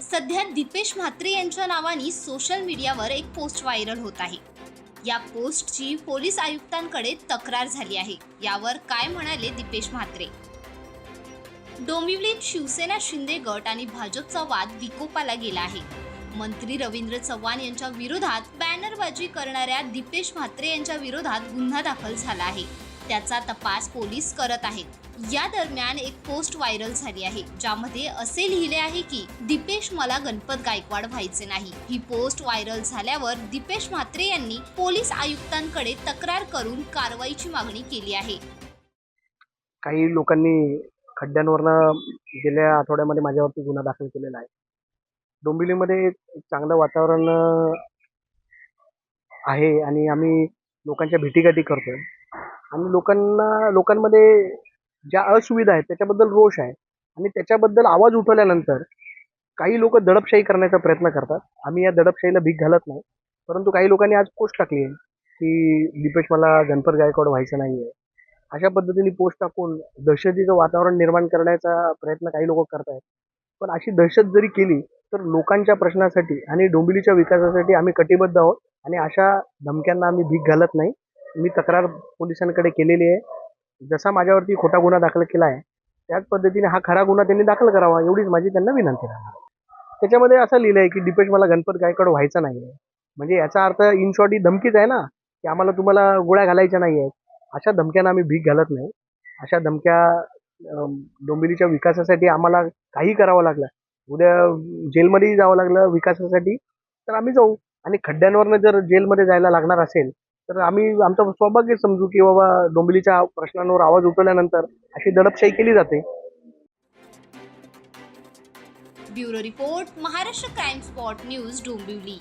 सध्या दीपेश म्हात्रे यांच्या नावाने सोशल मीडियावर एक पोस्ट व्हायरल होत आहे। या पोस्टची पोलीस आयुक्तांकडे तक्रार झाली आहे। यावर काय म्हणाले दीपेश म्हात्रे? डोंबिवलीत शिवसेना शिंदे गट आणि भाजपचा वाद विकोपाला गेला आहे। मंत्री रवींद्र चव्हाण यांच्या विरोधात बॅनरबाजी करणाऱ्या दीपेश म्हात्रे यांच्या विरोधात गुन्हा दाखल झाला आहे। त्याचा तपास पोलीस करत आहेत। या दरम्यान एक पोस्ट व्हायरल झाली आहे, ज्यामध्ये असे लिहिले आहे की दीपेश मला गणपत गायकवाड व्हायचे नाही। ही पोस्ट व्हायरल झाल्यावर दीपेश म्हात्रे यांनी पोलीस आयुक्तांकडे तक्रार करून कारवाईची मागणी केली आहे। काही लोकांनी खड्ड्यांवरनं गेल्या आठवड्यामध्ये माझ्यावरती गुन्हा दाखल केलेला आहे। डोंबिवलीमध्ये एक चांगलं वातावरण आहे आणि आम्ही लोकांच्या भेटीगाठी करतोय आणि लोकांमध्ये ज्या असुविधा आहेत त्याच्याबद्दल रोष आहे आणि त्याच्याबद्दल आवाज उठवल्यानंतर काही लोक दडपशाही करण्याचा प्रयत्न करतात। आम्ही या दडपशाहीला भीक घालत नाही, परंतु काही लोकांनी आज पोस्ट टाकली आहे की दीपेश मला गणपत गायकवाड व्हायचं नाही आहे। अशा पद्धतीने पोस्ट टाकून दहशतीचं वातावरण निर्माण करण्याचा प्रयत्न काही लोक करत आहेत। पण अशी दहशत जरी केली तर लोकांच्या प्रश्नासाठी आणि डोंबिवलीच्या विकासासाठी आम्ही कटिबद्ध आहोत आणि अशा धमक्यांना आम्ही भीक घालत नाही। मी तक्रार पोलिसांकडे केलेली आहे। जसा माझ्यावरती खोटा गुन्हा दाखल केला आहे त्याच पद्धतीने हा खरा गुन्हा त्यांनी दाखल करावा, एवढीच माझी त्यांना विनंती राहणार। त्याच्यामध्ये असं लिहिलं आहे की दीपेश मला गणपत गायकवाड व्हायचा नाही आहे, म्हणजे याचा अर्थ इन शॉर्ट ही धमकीच आहे ना की आम्हाला तुम्हाला गोळ्या घालायच्या नाही आहेत। अशा धमक्यांना आम्ही भीक घालत नाही। अशा धमक्या डोंबिवलीच्या विकासासाठी आम्हाला काही करावं लागलं, उद्या जेलमध्येही जावं लागलं विकासासाठी तर आम्ही जाऊ, आणि खड्ड्यांवरनं जर जेलमध्ये जायला लागणार असेल तर आम्ही आमचं सौभाग्य समजू की बाबा डोंबिवलीच्या प्रश्नांवर आवाज उठवल्यानंतर अशी दडपशाही केली जाते। Bureau report, Maharashtra crime spot news, Dombivli.